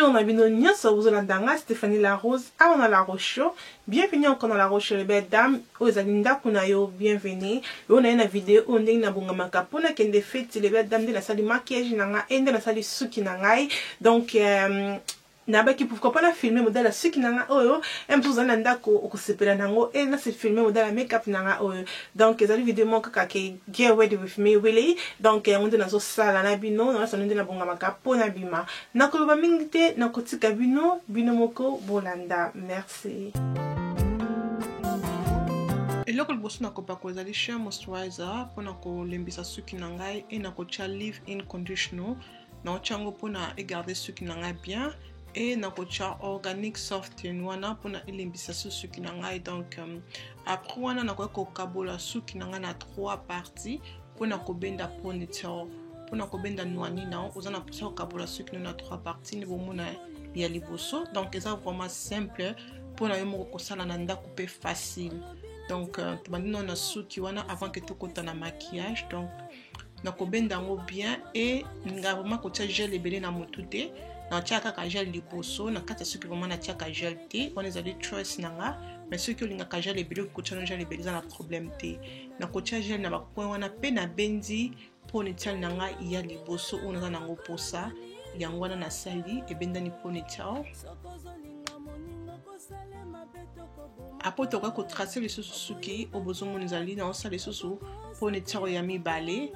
Bonjour, Nabino vous allez Stéphanie Larose, à La Roche. Bienvenue encore dans La Roche, les belles dames. Aux Alinda Kunayo, bienvenue. On a une vidéo, on a une bongamaka. Pour la kende fête, les belles dames de la salle de maquillage, et de la salle de suki nangai. Donc, nabaki pourquoi pas la filmer modèle la suki nanga oyo. Même si vous en avez ko sepela nango, et là c'est filmer modèle la make-up nanga oyo. Donc, les vidéos mon kaka ke get ready with me really. Donc, on est dans ce salle nabino, on a son na bongamaka pour nabima. Nakoloba mingite nakotika bino moko bolanda. Merci. Et là que le boss n'a pas causé les chers moisturizer pour nako lembisa suki nangai et nako cha leave in conditioner na chango pour na garder suki nangai bien et nako cha organic soft wana pour na lembisa suki nangai. Donc après wana nako ko kabola suki nangai na 3 parties pour nako benda ponytail pour nako benda nwani na ozana pour ça kabola suki na 3 parties ni bomona ya liboso. Donc c'est vraiment simple pour na yemo ko sala na nda couper facile. Donc maintenant on a suki wana avant que tout côté na maquillage. Donc nako benda ngo bien et nga vraiment ko tia gel ebele na motute na tia kaka gel liboso na kata suki vraiment na tia ka gel te on les a dit choice nanga mais ceux qui ont nga gel ebele ko tia gel ebele za na problème te na ko tia gel na ba point wana pe na bendi ponytail nanga ya liboso on za nango posa yango wana na sali e benda ni ponytail. Après tu vas tracer les suki au besoin monizali na osa les sous ponytail ya mibale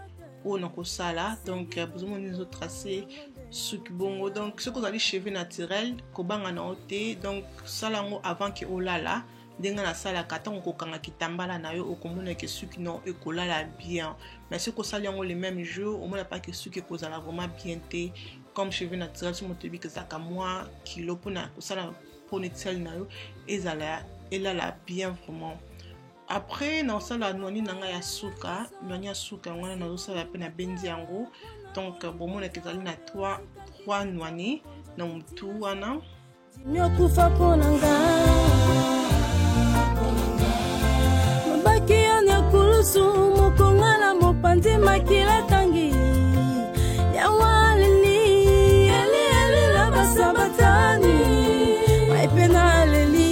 ou na ko sala. Donc besoin monizo tracer suki bongo. Donc ce que vous allez cheveux naturel ko banga na ote. Donc sala ngo avant que olala denga na sala katango ko kanga kitambala na yo okomona ke suki non e kolala bien. Mais ce que sala ngo le même jour au moins pas que suki ko zala vraiment bien té comme cheveux naturel sur motebi que ça ka moi kilo pona ko sala ponytail na yo ezala elala bien vraiment. Après na sala noni nanga ya suka noni ya suka ngwana na sala pe na bendi yango. Donc bomona ke zali na 3 noni na mtu wana nyokufa ponanga mabaki ya kulusu mukongala mopandi makila tangi ya walini ele la basabatani maipena leli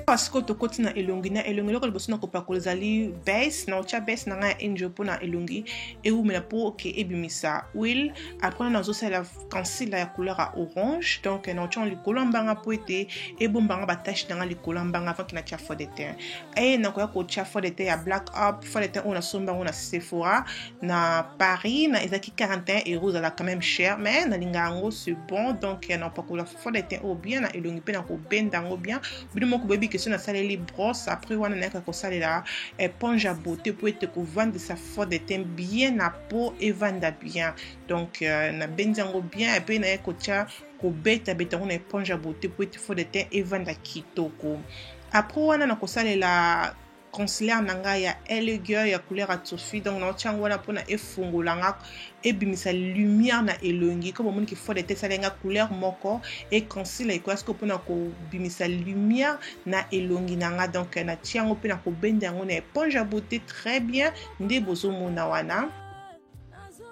parce que to kotina elongi lokal bosuna ko pakolzali base na ocha base na nga enjo pona elongi e umela po ke ebimisa oil. Après na zo sala concealer ya couleur à orange. Donc na ocha li kolambanga po ete e bombanga ba tache na li kolambanga avant que na tia fond de teint e na ko tia fond de teint ya black up fond de teint on a somba on a Sephora na Paris na ezaki 41 € la quand même cher mais na lingango c'est bon. Donc na pa ko la fond de teint au bien na elongi pe na ko bendango bien bidimo ko bebi question na saler les brosses. Après on a ko saler la éponge à beauté pour être ko vendre sa fond de teint bien na peau et vendre bien. Donc na bendango bien et puis na ko tia ko beta on a éponge à beauté pour être fond de teint et vendre kitoko. Après on a ko saler la concealer nanga ya elegant ya couleur à Sophie. Donc na tia ngwana pona efungolanga ebimisa lumière na elongi comme on ki fond de teint salenga couleur moko et concealer ko asko pona ko bimisa lumière na elongi nanga. Donc na tia ngo pena ko benda ngo na éponge à beauté très bien nde bozo mona wana.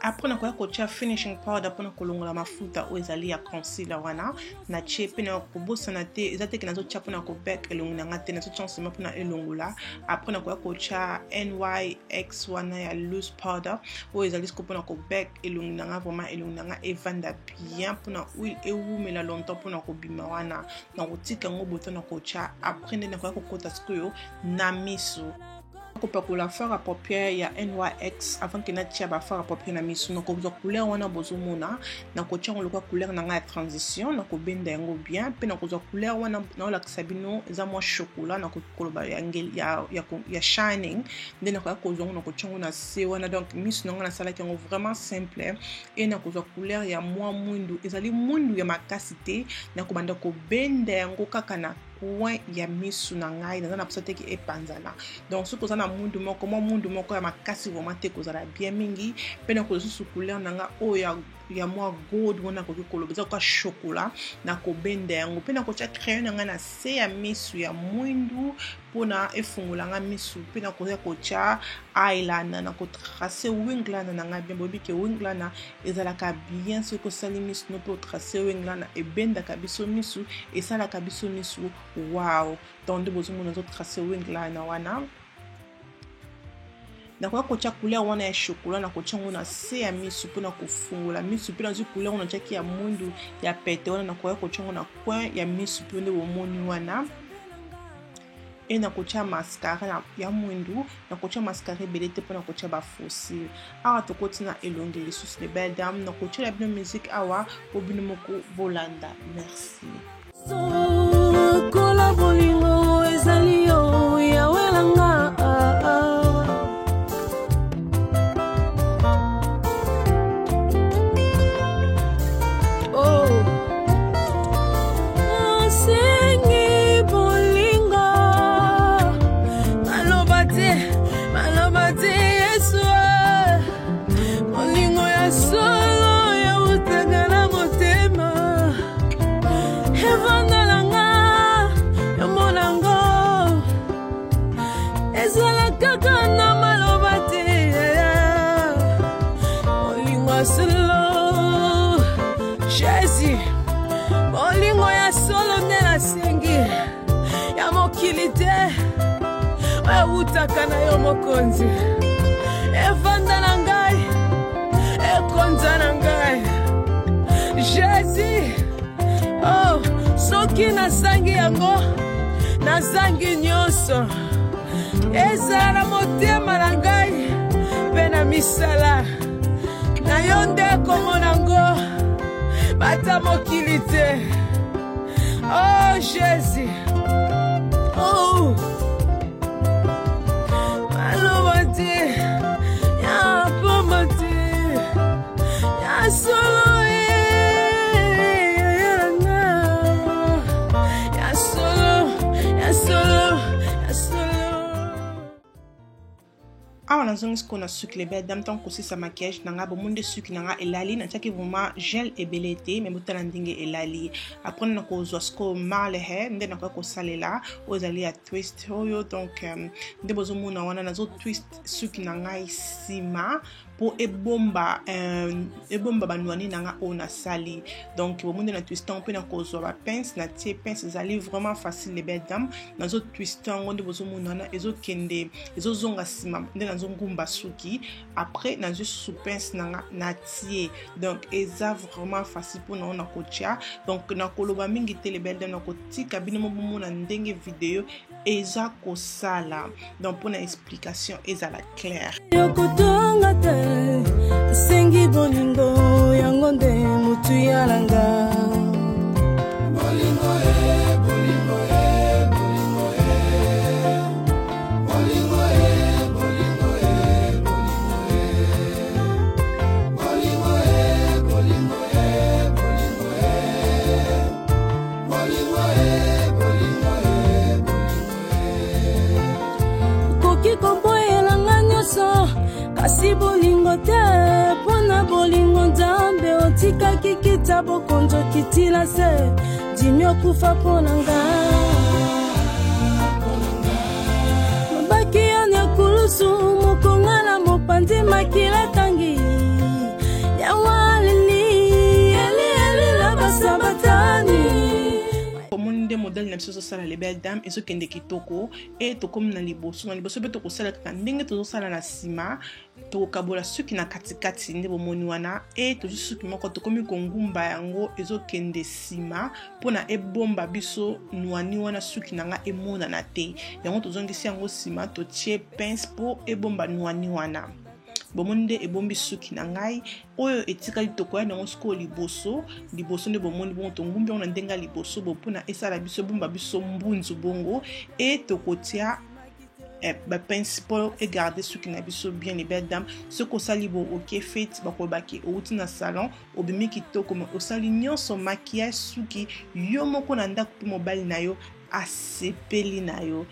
Après na ko tia finishing powder pona ko longola mafuta o ezali ya concealer wana na chepe na ko bosana te ezate ke nazo tia pona ko bec elongi nanga te nazo chance pona elongola. Après na ko tia NYX wana ya loose powder o ezali ko pona ko bec elongi nanga vraiment elongi nanga evanda bien pona oil e wumela longtemps pona ko bima wana na ko tika ngo botana ko tia. Après na ko kota skoyo na miso ko la fard à paupières ya NYX avant que na tia ba fard à paupières na miso na ko zo couleur wana bozomona na ko tia ngolo couleur na nga transition na ko benda yango bien pe na ko zo couleur wana na la sabino za mo chocolat na ko koloba ya ngel ya shining nde na ko zo na ko tia na se wana. Donc miso na nga na sala yango vraiment simple et na ko zo couleur ya moi mundu ezali mundu ya makasite na ko banda ko benda yango kaka na point ya misu na ngai na posate ki epanzana. Donc ce que ça na mundu moko ya makasi vraiment te ko zala bien mingi pe na ko su couleur na nga o ya moi gold wana ko kolobeza ko chocolat na ko benda yango pe na ko tia crayon na nga na se ya misu ya mwindu pona efungulanga misu pe na kocha eyeliner na ko tracer winglana na nga bien bobi ke winglana ezalaka bien ce que sali misu no po tracer winglana e bendaka biso misu e salaka biso misu wow donc de bozo mona zo tracer winglana wana na kwa kocha couleur wana ya chocolat na kocha ngona se ya misu pona kufungula misu pe na zo couleur wana chaki ya mundu ya pete wana na kwa kocha ngona coin ya misu pe nde bomoni wana et na kocha mascara ya mwindu na kocha mascara belete pona kocha ba fossile awa to kotina elongeli sous les belles dames na kocha la bien musique awa obino moko bolanda merci kola bolingo ezali yo ya welanga Bolingo ya solo nde na sengi ya mokili te ewutaka na yo mokonzi evanda na ngai ekonza na ngai Jésus oh soki nazangi yango nazangi nyonso ezala motema na ngai mpe na misala na yo nde komona ngo bata mokili te oh Jésus oh maloba te ya pomba te ya solo ya solo ya solo ya solo awa nazongi siko na suki les belles dames tant aussi sa maquillage nanga bomunde suki nanga elali na tiaki vraiment gel ebelete mais botala ndinge elali après na ko zosko mal hair nde na ko salela ozali ya twist oyo donc nde bozomuna wana nazo twist suki nanga isima po ebomba banwani nanga ona sali donc bomunde na twistant pe na ko zo ba pince na tie pince ezali vraiment facile les belles dames nazo twistant nde bozomuna na ezo kende ezo zonga sima nde nazo ngumba suki après nazo sous pince nanga na tie donc eza vraiment facile pour na kocha donc na koloba mingi te les belles dames na kotika bino bomona ndenge vidéo eza ko sala donc pour na explication ezala claire sengi bolingo yango nde mutu yalanga bolingo bolingo bolingo bolingo bolingo bolingo bolingo bolingo koki komboyelanga nyonso kasi bolingo te pona bolingo nzambe otikaki kita bokonzo kitila se dimi okufa pona nga mabaki yani akulusu mokongala mopanzi makila tangi ya walili eli la basabatani de modèle na biso sala les belles dames ezo kende kitoko et to comme na liboso be to ko sala ka ndenge to sala na sima to kabola suki na katikati nde bomoni wana et to suki moko to komi kongumba yango ezo kende sima pona ebomba biso nwani wana suki nanga emona na te yango to zongisi yango sima to tie pince po ebomba nwani wana bomonde ebombi suki na ngai oyo etikali tokoya nango siko liboso nde bomoni bongo tongumbi ona ndenga liboso bopona esala biso bomba biso mbunzu bongo et tokotia ba principal et garder suki na biso bien les belles dames ce ko sali bo ok fait bakobaki outi na salon obimi kitoko mo osali nyonso maquillage suki yo moko na ndako mobile na yo asepeli na yo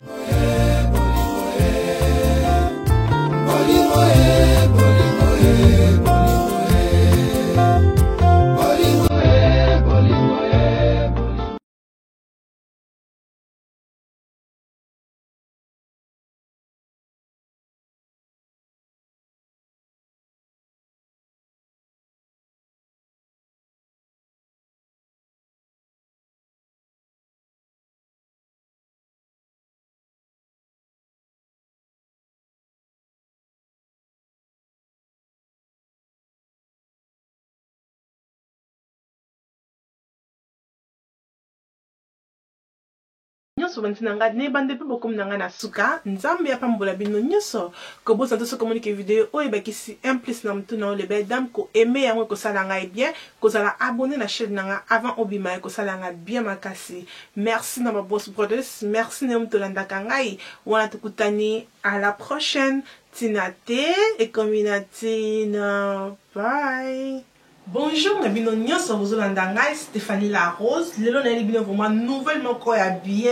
nyonso bantinanga ne bande pe bokom nanga na suka nzambe apambola bino nyonso ko boza to communiquer vidéo oyo bakisi implice na mtu na le bel dame ko aimer yango ko sala ngai bien ko sala abonner na chaîne nanga avant obima ko sala ngai bien makasi. Merci na ma boss brothers, merci na mtu landaka ngai wana tukutani à la prochaine. Tinate et Combinatina. Bye. Bonjour, nabino nyonso bozolanda ngai Stéphanie La Rose. Lelo na libino vraiment nouvellement quoi bien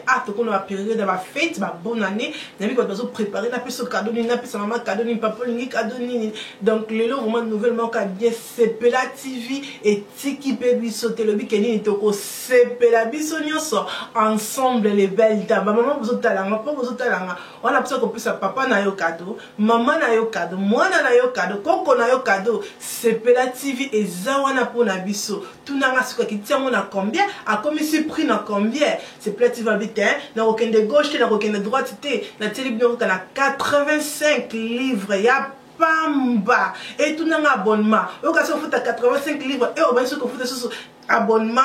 hâte qu'on a période de la fête, ma bonne année. Nabi ko bazo préparer na peso cadeau ni na peso maman cadeau ni papa ni cadeau ni. Donc lelo vraiment nouvellement quoi bien Sepela TV et Tiki Baby sauter le bikini ni toko Sepela biso nyonso ensemble les belles dames. Maman bozotalanga, papa bozotalanga. On a besoin qu'on puisse papa na yo cadeau, maman na yo cadeau, mwana na yo cadeau, koko na yo cadeau. Sepela TV et zawana pour na biso tout nanga suka ki tia mona combien a comme si prix na combien c'est plati va vite na aucun de gauche na aucun de droite na télévision na 85 livres ya pamba et tout nanga abonnement o ka so futa 85 livres et o ben so ko futa so abonnement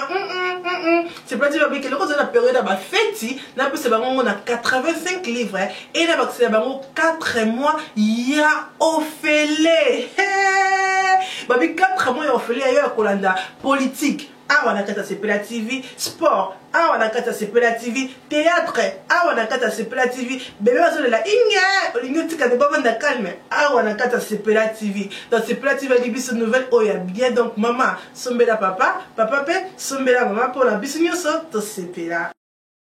c'est plati va vite le cause de la période ba fête na peu c'est bango na 85 livres et na ba c'est bango 4 mois ya ofele babi 4 mois ya ofele ya kolanda politique awa na kata Sepela TV, sport awa na kata Sepela TV, théâtre awa na kata Sepela TV, bébé bazo la inge olingo tika de baba na calme awa na kata Sepela TV. Dans Sepela TV libiso nouvelle oya bien donc maman sombela papa pe sombela maman pour la biso nyonso to Sepela.